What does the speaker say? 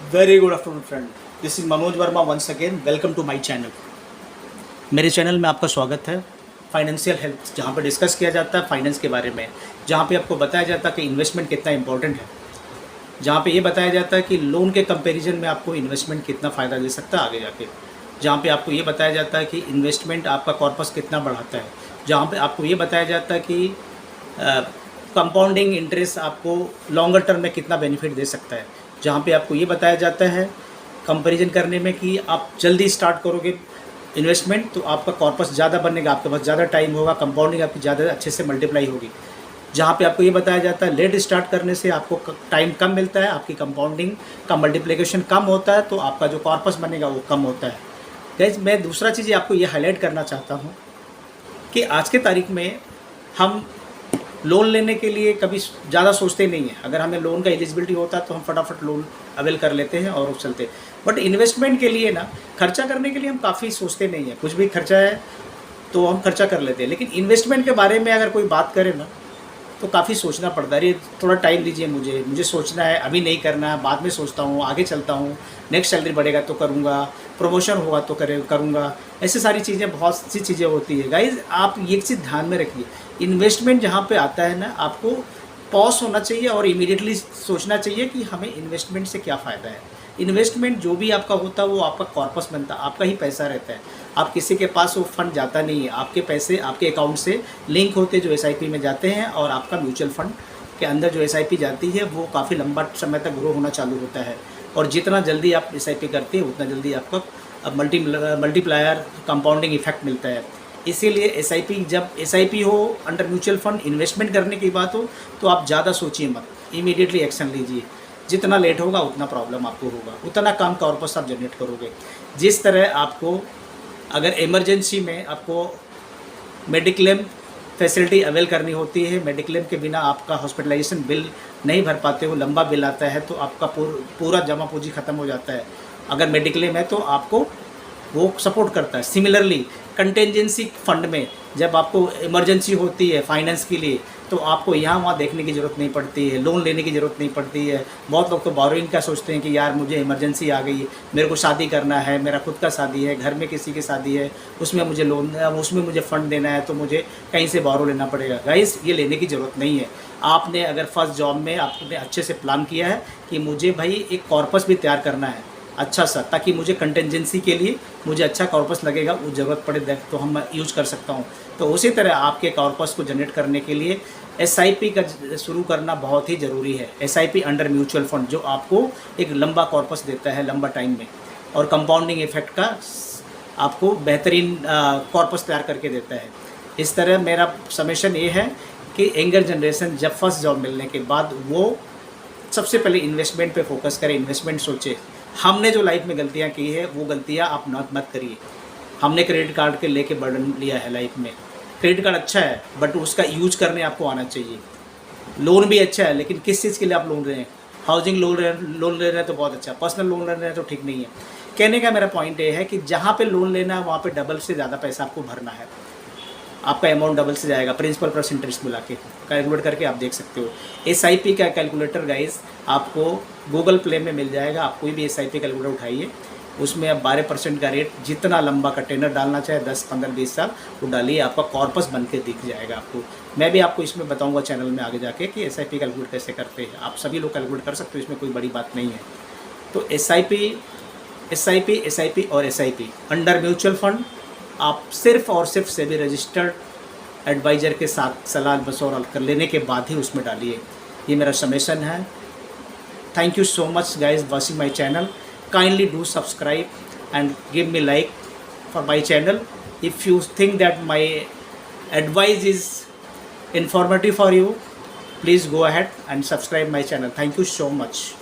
Very good afternoon friend, this is Manoj Verma once again. Welcome to my channel. मेरे channel में आपका स्वागत है। फाइनेंशियल हेल्थ, जहाँ पे डिस्कस किया जाता है फाइनेंस के बारे में, जहाँ पे आपको बताया जाता है कि इन्वेस्टमेंट कितना इंपॉर्टेंट है, जहाँ पे ये बताया जाता है कि लोन के कंपैरिजन में आपको इन्वेस्टमेंट कितना फ़ायदा दे सकता है आगे जाके, जहाँ पे आपको ये बताया जाता है कि इन्वेस्टमेंट आपका कॉर्पस कितना बढ़ाता है, जहाँ पे आपको ये बताया जाता है कि कंपाउंडिंग इंटरेस्ट आपको लॉन्गर टर्म में कितना बेनिफिट दे सकता है, जहाँ पे आपको ये बताया जाता है कंपैरिजन करने में कि आप जल्दी स्टार्ट करोगे इन्वेस्टमेंट तो आपका कॉर्पस ज़्यादा बनेगा, आपके पास ज़्यादा टाइम होगा, कंपाउंडिंग आपकी ज़्यादा अच्छे से मल्टीप्लाई होगी। जहाँ पे आपको ये बताया जाता है लेट स्टार्ट करने से आपको टाइम कम मिलता है, आपकी कंपाउंडिंग का मल्टीप्लिकेशन कम होता है, तो आपका जो कॉर्पस बनेगा वो कम होता है। गाइस, मैं दूसरा चीज़ आपको ये हाईलाइट करना चाहता हूँ कि आज के तारीख में हम लोन लेने के लिए कभी ज़्यादा सोचते नहीं हैं। अगर हमें लोन का एलिजिबिलिटी होता है तो हम फटाफट लोन अवेल कर लेते हैं और चलते। बट इन्वेस्टमेंट के लिए ना, खर्चा करने के लिए हम काफ़ी सोचते नहीं हैं। कुछ भी खर्चा है तो हम खर्चा कर लेते हैं, लेकिन इन्वेस्टमेंट के बारे में अगर कोई बात करे ना तो काफ़ी सोचना पड़ता है। अरे थोड़ा टाइम दीजिए, मुझे सोचना है, अभी नहीं करना है, बाद में सोचता हूँ, आगे चलता हूँ, नेक्स्ट सैलरी बढ़ेगा तो करूँगा, प्रमोशन होगा तो करूँगा। ऐसी सारी चीज़ें, बहुत सी चीज़ें होती है। गाइज, आप ये चीज़ ध्यान में रखिए, इन्वेस्टमेंट जहाँ पे आता है ना, आपको पॉज होना चाहिए और इमीडिएटली सोचना चाहिए कि हमें इन्वेस्टमेंट से क्या फ़ायदा है। इन्वेस्टमेंट जो भी आपका होता है वो आपका कॉर्पस बनता है, आपका ही पैसा रहता है। आप किसी के पास वो फंड जाता नहीं है, आपके पैसे आपके अकाउंट से लिंक होते जो एसआईपी में जाते हैं, और आपका म्यूचुअल फंड के अंदर जो एसआईपी जाती है वो काफ़ी लंबा समय तक ग्रो होना चालू होता है। और जितना जल्दी आप एसआईपी करते हैं उतना जल्दी आपका मल्टीप्लायर कंपाउंडिंग इफेक्ट मिलता है। इसीलिए एसआईपी, जब एसआईपी हो अंडर म्यूचुअल फंड इन्वेस्टमेंट करने की बात हो तो आप ज़्यादा सोचिए मत, इमीडिएटली एक्शन लीजिए। जितना लेट होगा उतना प्रॉब्लम आपको होगा, उतना काम कॉर्पस आप जनरेट करोगे। जिस तरह आपको अगर इमरजेंसी में आपको मेडिक्लेम फैसिलिटी अवेल करनी होती है, मेडिक्लेम के बिना आपका हॉस्पिटलाइजेशन बिल नहीं भर पाते हो, लंबा बिल आता है तो आपका पूरा जमा पूंजी ख़त्म हो जाता है। अगर मेडिक्लेम है तो आपको वो सपोर्ट करता है। सिमिलरली कंटेंजेंसी फंड में जब आपको इमरजेंसी होती है फाइनेंस के लिए तो आपको यहाँ वहाँ देखने की ज़रूरत नहीं पड़ती है, लोन लेने की ज़रूरत नहीं पड़ती है। बहुत लोग तो बोरोइंग का सोचते हैं कि यार मुझे इमरजेंसी आ गई, मेरे को शादी करना है, मेरा खुद का शादी है, घर में किसी की शादी है, उसमें मुझे लोन, उसमें मुझे फ़ंड देना है तो मुझे कहीं से बोरो लेना पड़ेगा। गाइस, ये लेने की ज़रूरत नहीं है। आपने अगर फर्स्ट जॉब में आपने अच्छे से प्लान किया है कि मुझे भाई एक कॉर्पस भी तैयार करना है अच्छा सा, ताकि मुझे कंटेंजेंसी के लिए मुझे अच्छा कॉर्पस लगेगा, वो ज़रूरत पड़े तो हम यूज़ कर सकता हूँ। तो उसी तरह आपके कॉर्पस को जनरेट करने के लिए एसआईपी का शुरू करना बहुत ही ज़रूरी है। एसआईपी अंडर म्यूचुअल फंड जो आपको एक लंबा कॉर्पस देता है लंबा टाइम में, और कंपाउंडिंग इफेक्ट का आपको बेहतरीन कॉर्पस तैयार करके देता है। इस तरह मेरा समेशन ये है कि यंगर जनरेशन जब फर्स्ट जॉब मिलने के बाद वो सबसे पहले इन्वेस्टमेंट पे फोकस करें, इन्वेस्टमेंट सोचे। हमने जो लाइफ में गलतियां की है वो गलतियां आप मत करिए। हमने क्रेडिट कार्ड के लेके बर्डन लिया है लाइफ में। क्रेडिट कार्ड अच्छा है बट उसका यूज करने आपको आना चाहिए। लोन भी अच्छा है लेकिन किस चीज़ के लिए आप लोन ले रहे हैं? हाउसिंग लोन ले रहे हैं तो बहुत अच्छा, पर्सनल लोन ले रहे हैं तो ठीक नहीं है। कहने का मेरा पॉइंट ये है कि जहाँ पे लोन लेना है वहाँ पे डबल से ज़्यादा पैसा आपको भरना है, आपका अमाउंट डबल से जाएगा। प्रिंसिपल प्लस इंटरेस्ट मिला के कैलकुलेट करके आप देख सकते हो। एसआईपी का कैलकुलेटर गाइस आपको गूगल प्ले में मिल जाएगा। आप कोई भी एसआईपी कैलकुलेटर उठाइए, उसमें आप 12% का रेट, जितना लंबा कंटेनर डालना चाहे 10, 15, 20 साल वो डालिए, आपका कॉर्पस बन के दिख जाएगा आपको। मैं भी आपको इसमें बताऊंगा चैनल में आगे जाके कि एसआईपी कैलकुलेट कैसे करते हैं। आप सभी लोग कैलकुलेट कर सकते हो, इसमें कोई बड़ी बात नहीं है। तो एसआईपी और एसआईपी अंडर म्यूचुअल फंड आप सिर्फ और सिर्फ सेबी रजिस्टर्ड एडवाइज़र के साथ सलाह मशवरा कर लेने के बाद ही उसमें डालिए। ये मेरा समेशन है। Thank you so much guys watching my channel. Kindly do subscribe and give me like for my channel. If you think that my advice is informative for you, please go ahead and subscribe my channel. Thank you so much.